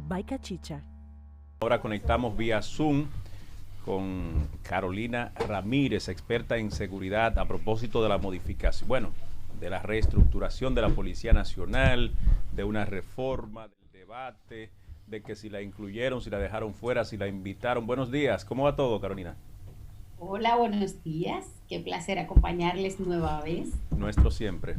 by Cachicha. Ahora conectamos vía Zoom con Carolina Ramírez, experta en seguridad, a propósito de la modificación, bueno, de la reestructuración de la Policía Nacional, de una reforma, del debate, de que si la incluyeron, si la dejaron fuera, si la invitaron. Buenos días, ¿cómo va todo, Carolina? Hola, buenos días. Qué placer acompañarles nueva vez. Nuestro siempre.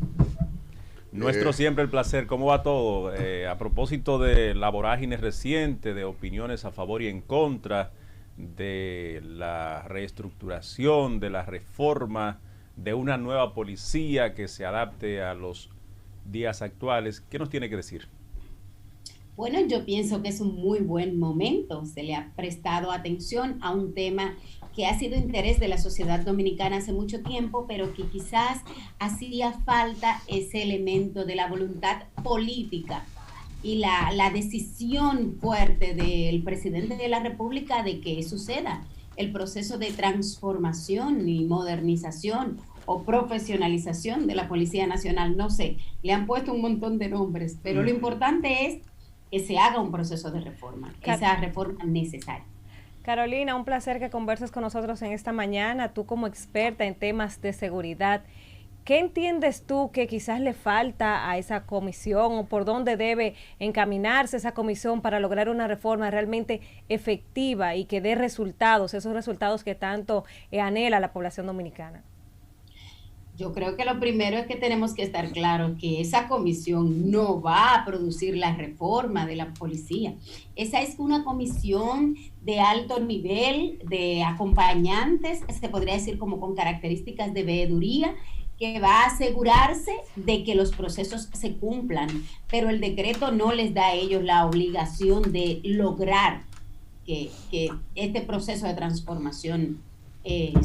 Nuestro siempre el placer. ¿Cómo va todo? A propósito de la vorágine reciente, de opiniones a favor y en contra, de la reestructuración, de la reforma, de una nueva policía que se adapte a los días actuales, ¿qué nos tiene que decir? Bueno, yo pienso que es un muy buen momento. Se le ha prestado atención a un tema que ha sido interés de la sociedad dominicana hace mucho tiempo, pero que quizás hacía falta ese elemento de la voluntad política y la decisión fuerte del presidente de la República de que suceda el proceso de transformación y modernización o profesionalización de la Policía Nacional. No sé, le han puesto un montón de nombres, pero lo importante es que se haga un proceso de reforma, esa reforma necesaria. Carolina, un placer que converses con nosotros en esta mañana, tú como experta en temas de seguridad. ¿Qué entiendes tú que quizás le falta a esa comisión o por dónde debe encaminarse esa comisión para lograr una reforma realmente efectiva y que dé resultados, esos resultados que tanto anhela la población dominicana? Yo creo que lo primero es que tenemos que estar claros que esa comisión no va a producir la reforma de la policía. Esa es una comisión de alto nivel, de acompañantes, se podría decir como con características de veeduría, que va a asegurarse de que los procesos se cumplan, pero el decreto no les da a ellos la obligación de lograr que este proceso de transformación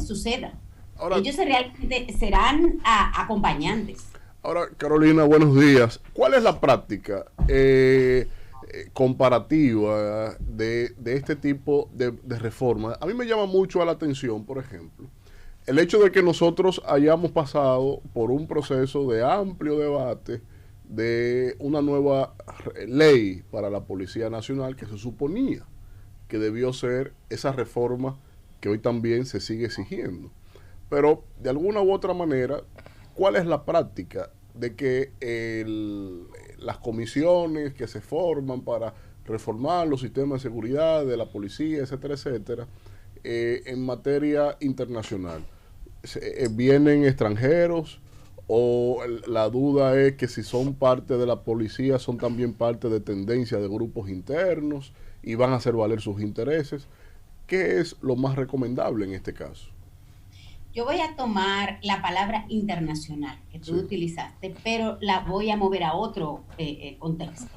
suceda. Ahora, ellos realmente serán acompañantes. Ahora, Carolina, buenos días. ¿Cuál es la práctica comparativa de este tipo de reforma? A mí me llama mucho la atención, por ejemplo, el hecho de que nosotros hayamos pasado por un proceso de amplio debate de una nueva ley para la Policía Nacional que se suponía que debió ser esa reforma que hoy también se sigue exigiendo. Pero de alguna u otra manera, ¿cuál es la práctica de que las comisiones que se forman para reformar los sistemas de seguridad de la policía, etcétera, etcétera, en materia internacional? ¿Vienen extranjeros o la duda es que si son parte de la policía son también parte de tendencias de grupos internos y van a hacer valer sus intereses? ¿Qué es lo más recomendable en este caso? Yo voy a tomar la palabra internacional que tú utilizaste, pero la voy a mover a otro contexto.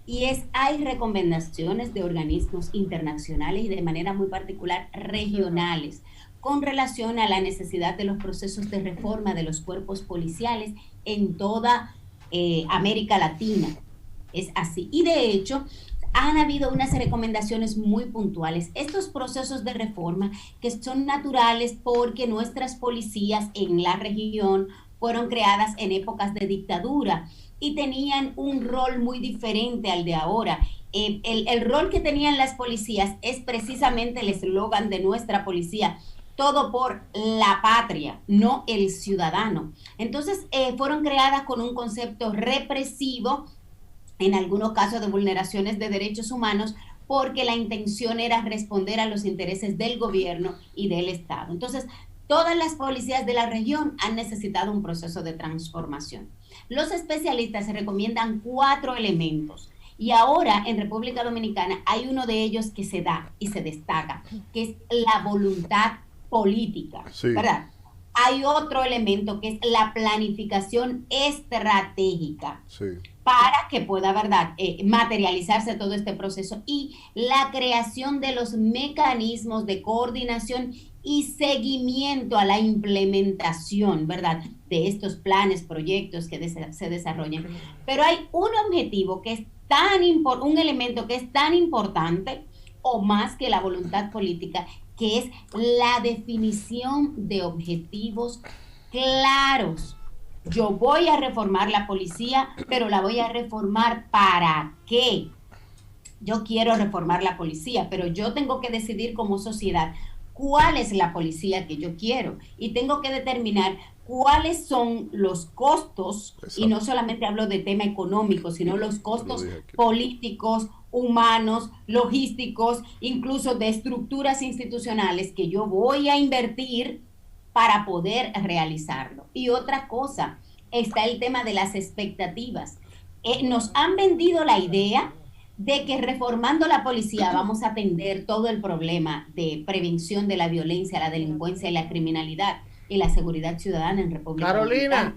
Y hay recomendaciones de organismos internacionales y de manera muy particular regionales con relación a la necesidad de los procesos de reforma de los cuerpos policiales en toda América Latina. Es así. Y de hecho, han habido unas recomendaciones muy puntuales. Estos procesos de reforma que son naturales porque nuestras policías en la región fueron creadas en épocas de dictadura y tenían un rol muy diferente al de ahora. El rol que tenían las policías es precisamente el eslogan de nuestra policía: todo por la patria, no el ciudadano. Entonces, fueron creadas con un concepto represivo, en algunos casos de vulneraciones de derechos humanos, porque la intención era responder a los intereses del gobierno y del Estado. Entonces, todas las policías de la región han necesitado un proceso de transformación. Los especialistas recomiendan 4 elementos. Y ahora en República Dominicana hay uno de ellos que se da y se destaca, que es la voluntad política, ¿verdad? Hay otro elemento que es la planificación estratégica. Para que pueda, ¿verdad?, materializarse todo este proceso, y la creación de los mecanismos de coordinación y seguimiento a la implementación, ¿verdad?, de estos planes, proyectos que se desarrollan. Pero hay un objetivo que es un elemento que es tan importante o más que la voluntad política, que es la definición de objetivos claros. Yo voy a reformar la policía, pero la voy a reformar ¿para qué? yo quiero reformar la policía, pero yo tengo que decidir como sociedad cuál es la policía que yo quiero y tengo que determinar cuáles son los costos, Exacto. y no solamente hablo de tema económico, sino los costos Lo dije aquí. políticos, humanos, logísticos, incluso de estructuras institucionales que yo voy a invertir para poder realizarlo. Y otra cosa, está el tema de las expectativas. Nos han vendido la idea de que reformando la policía vamos a atender todo el problema de prevención de la violencia, la delincuencia y la criminalidad y la seguridad ciudadana en República Dominicana.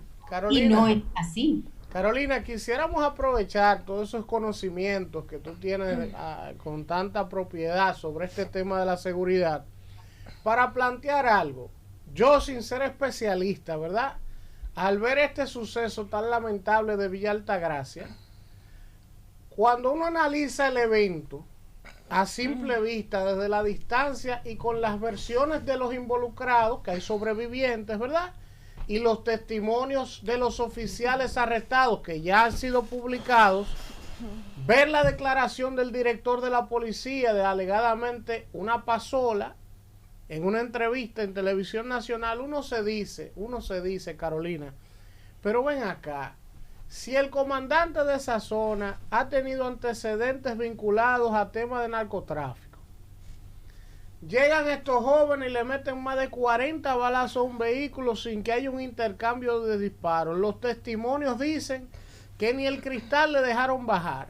Y no es así. Carolina, quisiéramos aprovechar todos esos conocimientos que tú tienes con tanta propiedad sobre este tema de la seguridad para plantear algo. Yo, sin ser especialista, ¿verdad? Al ver este suceso tan lamentable de Villa Altagracia, cuando uno analiza el evento a simple vista, desde la distancia y con las versiones de los involucrados, que hay sobrevivientes, ¿verdad? Y los testimonios de los oficiales arrestados que ya han sido publicados, ver la declaración del director de la policía de alegadamente una pasola en una entrevista en Televisión Nacional, uno se dice, Carolina, pero ven acá, si el comandante de esa zona ha tenido antecedentes vinculados a temas de narcotráfico, llegan estos jóvenes y le meten más de 40 balazos a un vehículo sin que haya un intercambio de disparos. Los testimonios dicen que ni el cristal le dejaron bajar.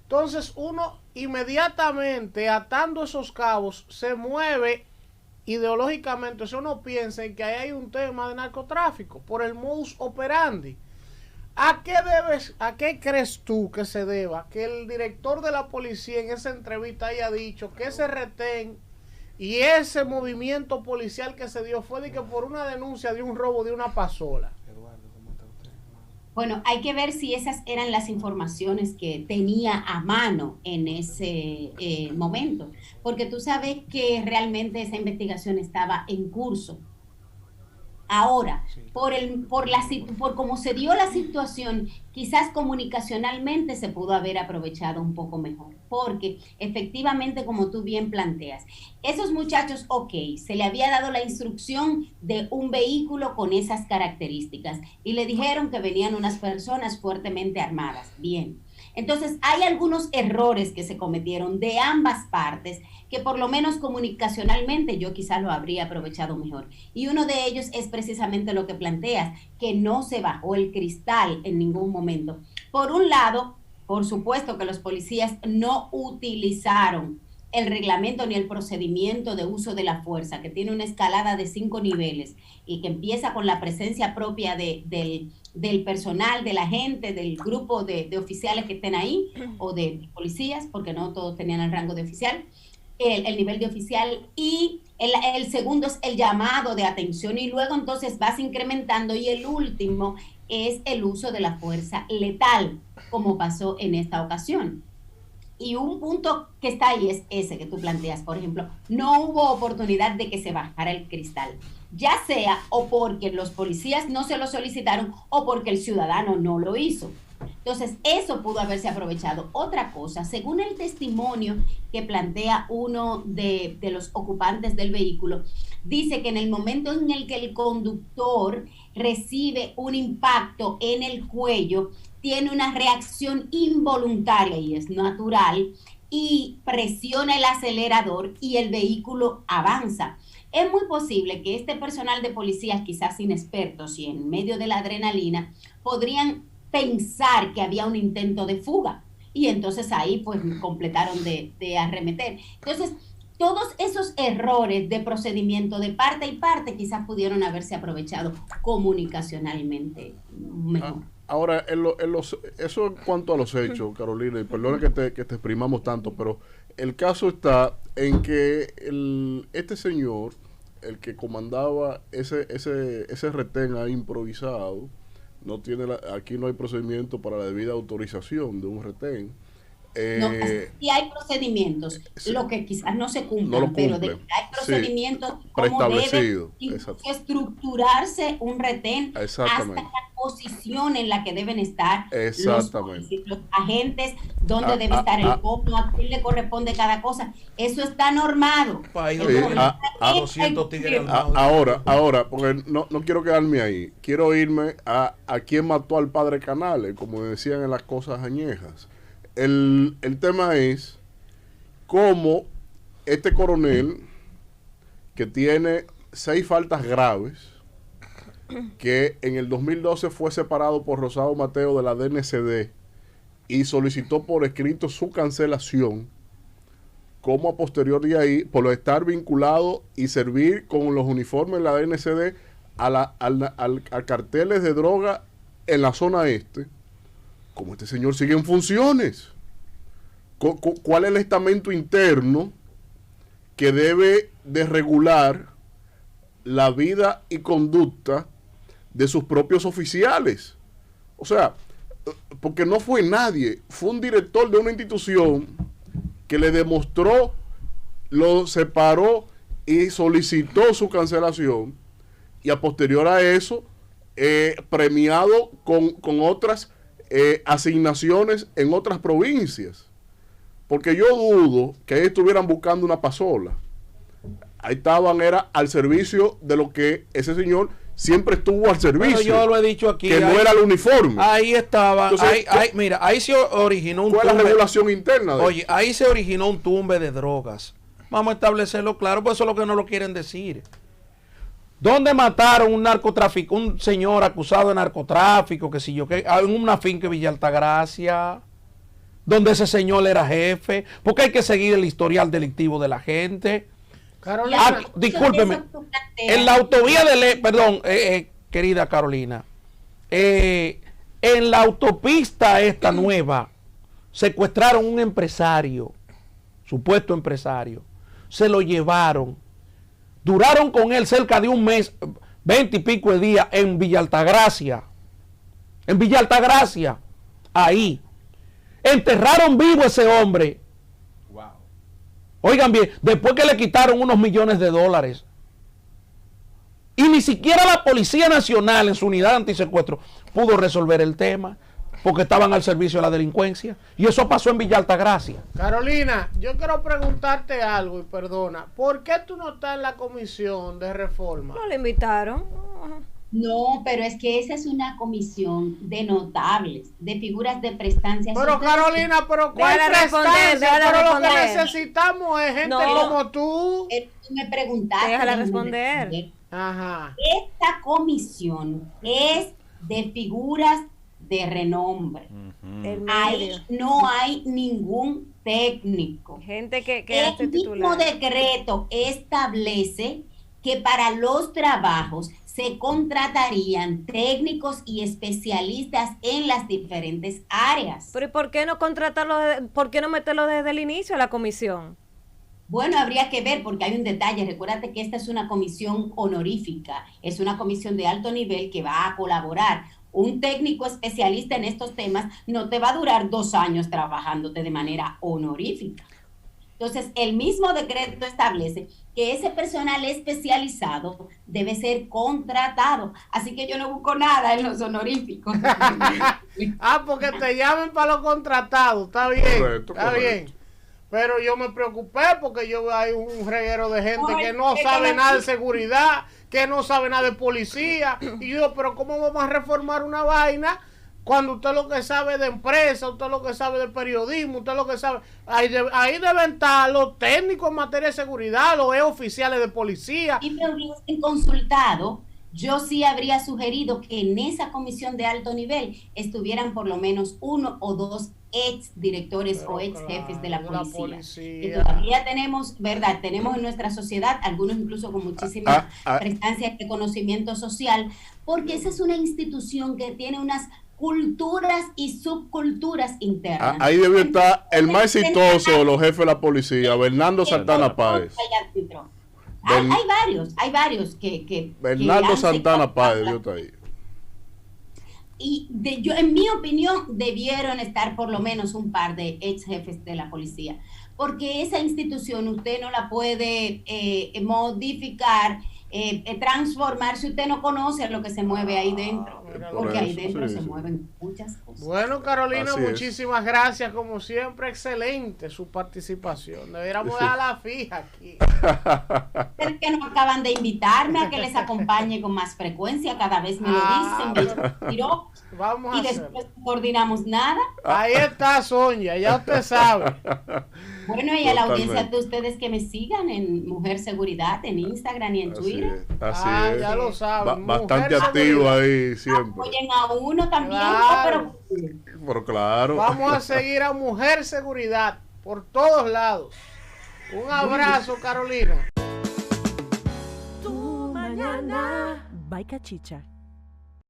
Entonces uno inmediatamente, atando esos cabos, se mueve ideológicamente. O sea, uno piensa en que ahí hay un tema de narcotráfico por el modus operandi. ¿A qué crees tú que se deba que el director de la policía en esa entrevista haya dicho que ese retén y ese movimiento policial que se dio fue de que por una denuncia de un robo de una pasola? Bueno, hay que ver si esas eran las informaciones que tenía a mano en ese momento, porque tú sabes que realmente esa investigación estaba en curso. Ahora, por cómo se dio la situación, quizás comunicacionalmente se pudo haber aprovechado un poco mejor, porque efectivamente, como tú bien planteas, esos muchachos, ok, se le había dado la instrucción de un vehículo con esas características y le dijeron que venían unas personas fuertemente armadas. Bien. Entonces, hay algunos errores que se cometieron de ambas partes que por lo menos comunicacionalmente yo quizás lo habría aprovechado mejor. Y uno de ellos es precisamente lo que planteas, que no se bajó el cristal en ningún momento. Por un lado, por supuesto que los policías no utilizaron el reglamento ni el procedimiento de uso de la fuerza, que tiene una escalada de 5 niveles y que empieza con la presencia propia del personal, de la gente, del grupo de oficiales que estén ahí, o de policías, porque no todos tenían el rango de oficial, el nivel de oficial, y el segundo es el llamado de atención, y luego entonces vas incrementando, y el último es el uso de la fuerza letal, como pasó en esta ocasión. Y un punto que está ahí es ese que tú planteas, por ejemplo, no hubo oportunidad de que se bajara el cristal, ya sea o porque los policías no se lo solicitaron o porque el ciudadano no lo hizo. Entonces, eso pudo haberse aprovechado. Otra cosa, según el testimonio que plantea uno de los ocupantes del vehículo, dice que en el momento en el que el conductor recibe un impacto en el cuello, tiene una reacción involuntaria y es natural, y presiona el acelerador y el vehículo avanza. Es muy posible que este personal de policías, quizás inexpertos y en medio de la adrenalina, podrían pensar que había un intento de fuga y entonces ahí pues completaron de arremeter. Entonces, todos esos errores de procedimiento de parte y parte quizás pudieron haberse aprovechado comunicacionalmente mejor. Ahora, eso en cuanto a los hechos, Carolina, y perdona que te exprimamos tanto, pero el caso está en que este señor, el que comandaba ese retén ahí improvisado, aquí no hay procedimiento para la debida autorización de un retén. No, sí hay procedimientos, lo que quizás no se cumplan, pero de que hay procedimientos como debe estructurarse un retén hasta la posición en la que deben estar los agentes, dónde debe estar el copo, a quién le corresponde cada cosa. Eso está normado. Ahora, porque no quiero quedarme ahí, quiero irme a quién mató al padre Canales, como decían en las cosas añejas. El tema es cómo este coronel, que tiene 6 faltas graves, que en el 2012 fue separado por Rosado Mateo de la DNCD y solicitó por escrito su cancelación, como a posterior de ahí, por estar vinculado y servir con los uniformes de la DNCD a carteles de droga en la zona este, como este señor sigue en funciones. ¿Cuál es el estamento interno que debe de regular la vida y conducta de sus propios oficiales? O sea, porque no fue nadie, fue un director de una institución que le demostró, lo separó y solicitó su cancelación, y a posterior a eso premiado con otras asignaciones en otras provincias. Porque yo dudo que ahí estuvieran buscando una pasola. Ahí estaban, era al servicio de lo que ese señor siempre estuvo al servicio. Pero yo lo he dicho aquí. Que no era el uniforme. Ahí estaba. Entonces, mira, ahí se originó un tumbe. ¿Cuál es la regulación interna? Oye, ahí se originó un tumbe de drogas. Vamos a establecerlo claro, pues eso es lo que no lo quieren decir. ¿Dónde mataron un señor acusado de narcotráfico, que si yo, que en una finca en Villa Altagracia, donde ese señor era jefe? Porque hay que seguir el historial delictivo de la gente. Carolina, discúlpeme, en la autovía querida Carolina, en la autopista esta nueva, secuestraron un empresario, supuesto empresario, se lo llevaron, duraron con él cerca de un mes, 20 y pico de días en Villa Altagracia, ahí, enterraron vivo ese hombre. Oigan bien, después que le quitaron unos millones de dólares. Y ni siquiera la Policía Nacional en su unidad antisecuestro pudo resolver el tema, porque estaban al servicio de la delincuencia. Y eso pasó en Villa Altagracia. Carolina, yo quiero preguntarte algo, y perdona. ¿Por qué tú no estás en la comisión de reforma? No le invitaron. No, pero es que esa es una comisión de notables, de figuras de prestancia. Pero Carolina, pero ¿cuál prestancia? Pero lo que necesitamos es gente como tú. Tú me preguntaste. Déjala responder. Ajá. Esta comisión es de figuras de renombre. Ahí no hay ningún técnico. Gente que el mismo decreto establece que para los trabajos se contratarían técnicos y especialistas en las diferentes áreas. Pero ¿y por qué no contratarlo, por qué no meterlo desde el inicio a la comisión? Bueno, habría que ver, porque hay un detalle. Recuérdate que esta es una comisión honorífica, es una comisión de alto nivel que va a colaborar. Un técnico especialista en estos temas no te va a durar 2 años trabajándote de manera honorífica. Entonces, el mismo decreto establece que ese personal especializado debe ser contratado. Así que yo no busco nada en los honoríficos. Porque te llamen para los contratados. Está bien, correcto. Bien. Pero yo me preocupé porque yo hay un reguero de gente que no sabe nada de seguridad, que no sabe nada de policía. Y yo, pero ¿cómo vamos a reformar una vaina cuando usted lo que sabe de empresa, usted lo que sabe de periodismo, usted lo que sabe? Ahí deben estar los técnicos en materia de seguridad, los oficiales de policía. Y me hubiesen consultado, yo sí habría sugerido que en esa comisión de alto nivel estuvieran por lo menos 1 o 2 ex directores o ex jefes de la policía. Que todavía tenemos, ¿verdad? Tenemos en nuestra sociedad, algunos incluso con muchísima prestancia de conocimiento social, porque esa es una institución que tiene unas culturas y subculturas internas. Ahí debe estar el más exitoso de los jefes de la policía, Bernardo Santana Páez. Hay varios que Bernardo Santana Páez, Dios está ahí. yo, en mi opinión, debieron estar por lo menos un par de ex jefes de la policía, porque esa institución usted no la puede modificar, transformar si usted no conoce lo que se mueve ahí dentro, porque ahí dentro se mueven muchas cosas. Bueno, Carolina, Así es. muchísimas gracias, como siempre, excelente su participación. Deberíamos dejarla fija aquí. Es que no acaban de invitarme a que les acompañe con más frecuencia, cada vez me lo dicen, me tiró, Vamos a y hacer. después no coordinamos nada. Ahí está Sonia, ya usted sabe. Bueno, y a la audiencia Totalmente. de ustedes que me sigan en Mujer Seguridad, en Instagram y en Así Twitter. es, así es. Ya lo saben. Bastante Mujer activo Seguridad. ahí siempre. Apoyen a uno también, Claro. Pero claro. Vamos a seguir a Mujer Seguridad por todos lados. Un abrazo, Carolina. Tu mañana. Bye, Cachicha.